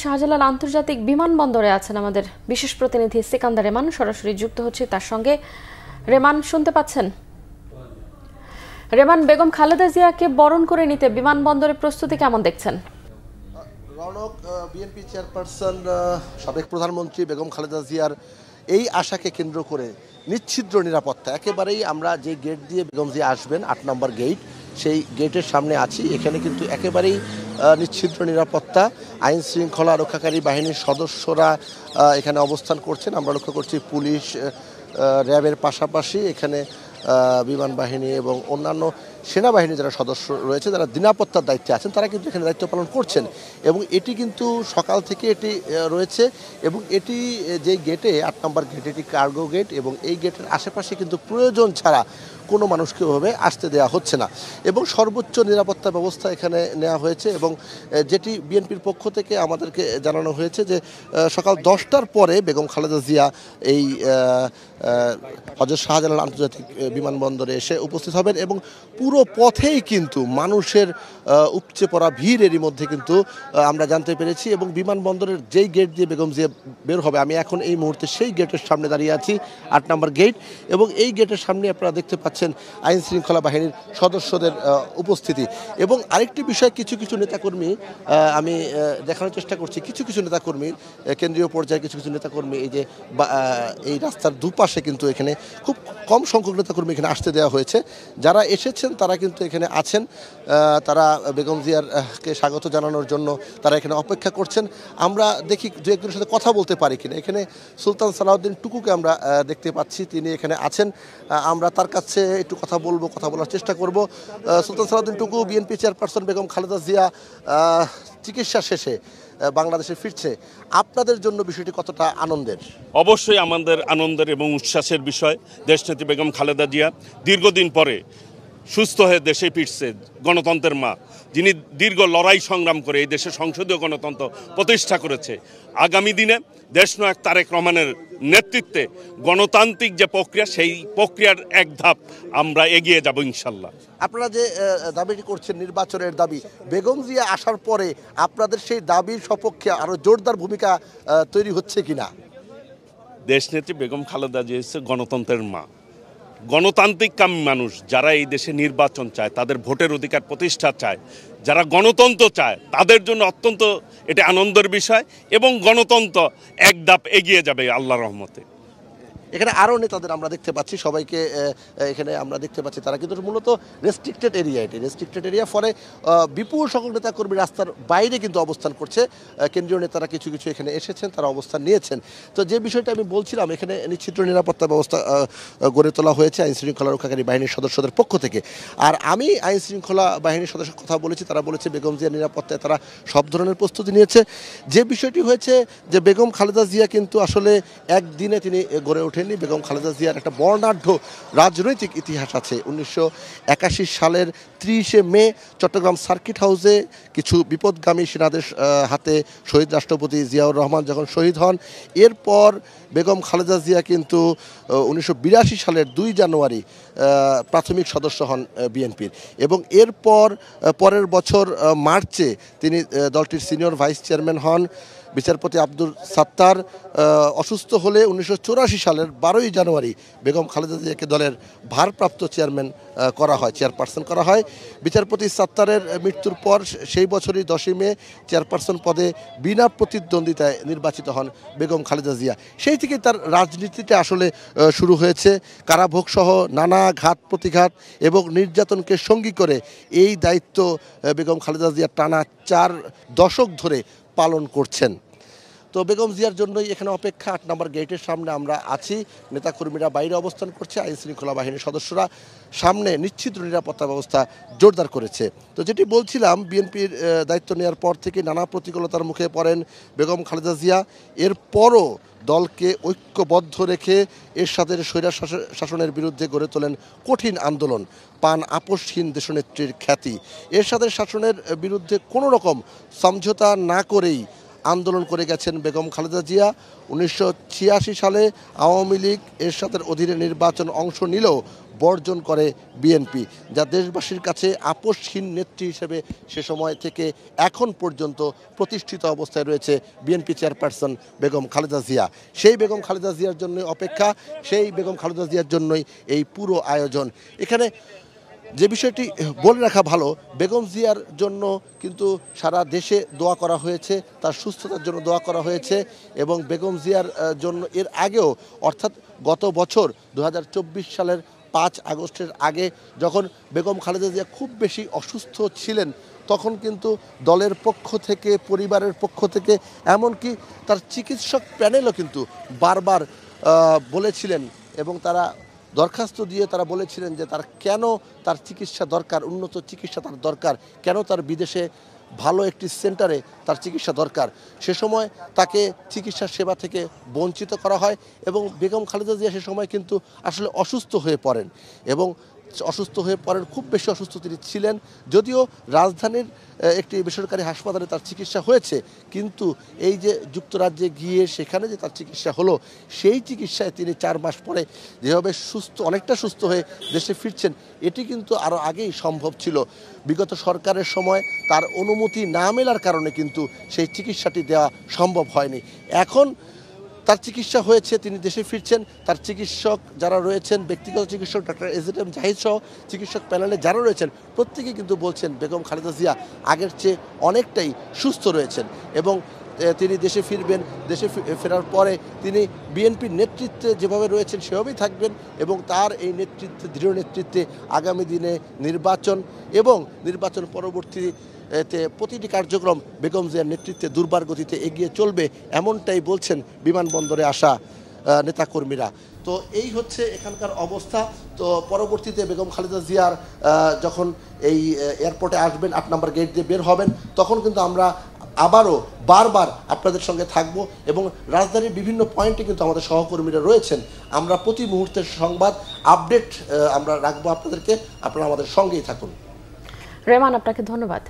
শাহজালাল আন্তর্জাতিক বিমানবন্দরে আছেন আমাদের বিশেষ প্রতিনিধি সিকান্দার রেমান, সরাসরি যুক্ত হচ্ছে তার সঙ্গে। রেমান, শুনতে পাচ্ছেন? রেমান, বেগম খালেদা জিয়াকে বরণ করে নিতে বিমানবন্দরের প্রস্তুতি কেমন দেখছেন? রৌনক, বিএনপি চেয়ারপারসন সাবেক প্রধানমন্ত্রী বেগম খালেদা জিয়ার এই আশাকে কেন্দ্র করে নিশ্ছিদ্র নিরাপত্তা, একেবারেই আমরা যে গেট দিয়ে বেগম জিয়া আসবেন ৮ নম্বর গেট, সেই গেটের সামনে আছি। এখানে কিন্তু একেবারেই নিশ্ছিদ্র নিরাপত্তা, আইন শৃঙ্খলা রক্ষাকারী বাহিনীর সদস্যরা এখানে অবস্থান করছেন। আমরা লক্ষ্য করছি পুলিশ, র্যাবের পাশাপাশি এখানে বিমান বাহিনী এবং অন্যান্য সেনাবাহিনী যারা সদস্য রয়েছে, যারা নিরাপত্তার দায়িত্বে আছেন, তারা কিন্তু এখানে দায়িত্ব পালন করছেন। এবং এটি কিন্তু সকাল থেকে এটি রয়েছে এবং এটি যে গেটে ৮ নম্বর গেট, এটি কার্গো গেট এবং এই গেটের আশেপাশে কিন্তু প্রয়োজন ছাড়া কোনো মানুষকে ওভাবে আসতে দেওয়া হচ্ছে না এবং সর্বোচ্চ নিরাপত্তা ব্যবস্থা এখানে নেওয়া হয়েছে। এবং যেটি বিএনপির পক্ষ থেকে আমাদেরকে জানানো হয়েছে যে সকাল 10টার পরে বেগম খালেদা জিয়া এই হযরত শাহজালাল আন্তর্জাতিক বিমানবন্দরে এসে উপস্থিত হবেন এবং পুরো পথেই কিন্তু মানুষের উপচে পড়া ভিড়, এরই মধ্যে কিন্তু আমরা জানতে পেরেছি। এবং বিমানবন্দরের যেই গেট দিয়ে বেগম জিয়া বের হবে, আমি এখন এই মুহূর্তে সেই গেটের সামনে দাঁড়িয়ে আছি, ৮ নম্বর গেট, এবং এই গেটের সামনে আপনারা দেখতে পাচ্ছেন আইন শৃঙ্খলা বাহিনীর সদস্যদের উপস্থিতি। এবং আরেকটি বিষয়, কিছু কিছু নেতাকর্মী, আমি দেখানোর চেষ্টা করছি, কিছু কিছু নেতাকর্মী, কেন্দ্রীয় পর্যায়ে কিছু কিছু নেতাকর্মী এই রাস্তার দুপাশে কিন্তু এখানে খুব কম সংখ্যক নেতাকর্মী এখানে আসতে দেওয়া হয়েছে। যারা এসেছেন তারা কিন্তু এখানে আছেন, তারা বেগম জিয়ারকে স্বাগত জানানোর জন্য তারা এখানে অপেক্ষা করছেন। আমরা দেখি দু একজনের সাথে কথা বলতে পারি কিনা। এখানে সুলতান সালাউদ্দিন টুকুকে আমরা দেখতে পাচ্ছি, তিনি এখানে আছেন। আমরা তার কাছে একটু কথা বলার চেষ্টা করব। সুলতান সালাউদ্দিন টুকু, বিএনপি চেয়ারপারসন বেগম খালেদা জিয়া চিকিৎসা শেষে বাংলাদেশে ফিরছে, আপনাদের জন্য বিষয়টি কতটা আনন্দের? অবশ্যই আমাদের আনন্দের এবং উচ্ছ্বাসের বিষয়। দেশনেত্রী বেগম খালেদা জিয়া দীর্ঘদিন পরে সুস্থ হয়ে দেশে ফিরছে, গণতন্ত্রের মা, যিনি দীর্ঘ লড়াই সংগ্রাম করে এই দেশে সংসদীয় গণতন্ত্র প্রতিষ্ঠা করেছে। আগামী দিনে দেশনায়ক তারেক রহমানের নেতৃত্বে গণতান্ত্রিক যে প্রক্রিয়া, সেই প্রক্রিয়ার এক ধাপ আমরা এগিয়ে যাব ইনশাল্লাহ। আপনারা যে দাবিটি করছেন, নির্বাচনের দাবি, বেগম জিয়া আসার পরে আপনাদের সেই দাবির সপক্ষে আরও জোরদার ভূমিকা তৈরি হচ্ছে কিনা? দেশনেত্রী বেগম খালেদা জিয়া হচ্ছে গণতন্ত্রের মা, গণতান্ত্রিক কামী মানুষ। যারা এই দেশে নির্বাচন চায়, তাদের ভোটের অধিকার প্রতিষ্ঠা চায়, যারা গণতন্ত্র চায়, তাদের জন্য অত্যন্ত এটা আনন্দের বিষয় এবং গণতন্ত্র এক ধাপ এগিয়ে যাবে আল্লাহর রহমতে। এখানে আরও নেতাদের আমরা দেখতে পাচ্ছি, সবাইকে এখানে আমরা দেখতে পাচ্ছি, তারা কিন্তু মূলত রেস্ট্রিক্টেড এরিয়া, এটি রেস্ট্রিক্টেড এরিয়া, ফলে বিপুল সংখ্যক নেতাকর্মী রাস্তার বাইরে কিন্তু অবস্থান করছে। কেন্দ্রীয় নেতারা কিছু কিছু এখানে এসেছেন, তারা অবস্থান নিয়েছেন। তো যে বিষয়টা আমি বলছিলাম, এখানে নিশ্চিদ্র নিরাপত্তা ব্যবস্থা গড়ে তোলা হয়েছে আইন শৃঙ্খলা রক্ষাকারী বাহিনীর সদস্যদের পক্ষ থেকে। আর আমি আইন শৃঙ্খলা বাহিনীর সদস্যের কথা বলেছি, তারা বলেছে বেগম জিয়ার নিরাপত্তায় তারা সব ধরনের প্রস্তুতি নিয়েছে। যে বিষয়টি হয়েছে যে বেগম খালেদা জিয়া কিন্তু আসলে একদিনে তিনি গড়ে ওঠেননি। বেগম খালেদা জিয়ার একটা বর্ণাঢ্য রাজনৈতিক ইতিহাস আছে। 1981 সালের 30শে মে চট্টগ্রাম সার্কিট হাউসে কিছু বিপদগামী সেনাদের হাতে শহীদ রাষ্ট্রপতি জিয়াউর রহমান যখন শহীদ হন, এরপর বেগম খালেদা জিয়া কিন্তু 1982 সালের 2 জানুয়ারি প্রাথমিক সদস্য হন বিএনপির, এবং এরপর পরের বছর মার্চে তিনি দলটির সিনিয়র ভাইস চেয়ারম্যান হন। বিচারপতি আব্দুল সাত্তার অসুস্থ হলে 1984 সালের 12ই জানুয়ারি বেগম খালেদা জিয়াকে দলের ভারপ্রাপ্ত চেয়ারপারসন করা হয়। বিচারপতি সাত্তারের মৃত্যুর পর সেই বছরই 10ই মে চেয়ারপারসন পদে বিনা প্রতিদ্বন্দ্বিতায় নির্বাচিত হন বেগম খালেদা জিয়া। সেই থেকে তার রাজনীতিটা আসলে শুরু হয়েছে। কারাভোগসহ নানা ঘাত প্রতিঘাত এবং নির্যাতনকে সঙ্গী করে এই দায়িত্ব বেগম খালেদা জিয়া টানা 4 দশক ধরে পালন করছেন। তো বেগম জিয়ার জন্যই এখানে অপেক্ষা। 8 নম্বর গেটের সামনে আমরা আছি, নেতাকর্মীরা বাইরে অবস্থান করছে, আইন শৃঙ্খলা বাহিনীর সদস্যরা সামনে নিশ্চিদ্র নিরাপত্তা ব্যবস্থা জোরদার করেছে। তো যেটি বলছিলাম, বিএনপির দায়িত্ব নেওয়ার পর থেকে নানা প্রতিকূলতার মুখে পড়েন বেগম খালেদা জিয়া। এরপরও দলকে ঐক্যবদ্ধ রেখে এরশাদের স্বৈরাচার শাসনের বিরুদ্ধে গড়ে তোলেন কঠিন আন্দোলন, পান আপসহীন দেশনেত্রীর খ্যাতি। এরশাদের শাসনের বিরুদ্ধে কোনো রকম সমঝোতা না করেই আন্দোলন করে গেছেন বেগম খালেদা জিয়া। 1986 সালে আওয়ামী লীগ এরশাদের অধীনে নির্বাচন অংশ নিলেও বর্জন করে বিএনপি, যা দেশবাসীর কাছে আপোষহীন নেত্রী হিসেবে সে সময় থেকে এখন পর্যন্ত প্রতিষ্ঠিত অবস্থায় রয়েছে বিএনপি চেয়ারপারসন বেগম খালেদা জিয়া। সেই বেগম খালেদা জিয়ার জন্যই অপেক্ষা, সেই বেগম খালেদা জিয়ার জন্যই এই পুরো আয়োজন। এখানে যে বিষয়টি বলে রাখা ভালো, বেগম জিয়ার জন্য কিন্তু সারা দেশে দোয়া করা হয়েছে, তার সুস্থতার জন্য দোয়া করা হয়েছে এবং বেগম জিয়ার জন্য এর আগেও অর্থাৎ গত বছর 2024 সালের 5 আগস্টের আগে যখন বেগম খালেদা জিয়া খুব বেশি অসুস্থ ছিলেন, তখন কিন্তু দলের পক্ষ থেকে, পরিবারের পক্ষ থেকে, এমনকি তার চিকিৎসক প্যানেলও কিন্তু বারবার বলেছিলেন এবং তারা দরখাস্ত দিয়ে তারা বলেছিলেন যে তার চিকিৎসা দরকার, উন্নত চিকিৎসা তার দরকার, কেন তার বিদেশে ভালো একটি সেন্টারে তার চিকিৎসা দরকার। সে সময় তাকে চিকিৎসা সেবা থেকে বঞ্চিত করা হয় এবং বেগম খালেদা জিয়া সে সময় কিন্তু আসলে অসুস্থ হয়ে পড়েন এবং খুব বেশি অসুস্থ তিনি ছিলেন। যদিও রাজধানীর একটি বেসরকারি হাসপাতালে তার চিকিৎসা হয়েছে, কিন্তু এই যে যুক্তরাজ্যে গিয়ে সেখানে যে তার চিকিৎসা হলো, সেই চিকিৎসায় তিনি 4 মাস পরে যেভাবে অনেকটা সুস্থ হয়ে দেশে ফিরছেন, এটি কিন্তু আরও আগেই সম্ভব ছিল। বিগত সরকারের সময় তার অনুমতি না মেলার কারণে কিন্তু সেই চিকিৎসাটি দেওয়া সম্ভব হয়নি। এখন তার চিকিৎসা হয়েছে, তিনি দেশে ফিরছেন। তার চিকিৎসক যারা রয়েছেন, ব্যক্তিগত চিকিৎসক ডাক্তার এজেএম জাহিদ সহ চিকিৎসক প্যানেলে যারা রয়েছেন, প্রত্যেকেই কিন্তু বলছেন বেগম খালেদা জিয়া আগের চেয়ে অনেকটাই সুস্থ রয়েছেন এবং তিনি দেশে ফিরবেন। দেশে ফেরার পরে তিনি বিএনপির নেতৃত্বে যেভাবে রয়েছেন সেভাবেই থাকবেন এবং তার এই দৃঢ় নেতৃত্বে আগামী দিনে নির্বাচন এবং নির্বাচন পরবর্তী প্রতিটি কার্যক্রম বেগম জিয়ার নেতৃত্বে দুর্বার গতিতে এগিয়ে চলবে, এমনটাই বলছেন বিমানবন্দরে আসা নেতাকর্মীরা। তো এই হচ্ছে এখানকার অবস্থা। তো পরবর্তীতে বেগম খালেদা জিয়ার যখন এই এয়ারপোর্টে আসবেন, 8 নম্বর গেট দিয়ে বের হবেন, তখন কিন্তু আমরা আবারও বারবার আপনাদের সঙ্গে থাকব এবং রাজধানীর বিভিন্ন পয়েন্টে কিন্তু আমাদের সহকর্মীরা রয়েছেন। আমরা প্রতি মুহূর্তের সংবাদ আপডেট আমরা রাখবো আপনাদেরকে, আপনারা আমাদের সঙ্গেই থাকুন। রেমান, আপনাকে ধন্যবাদ।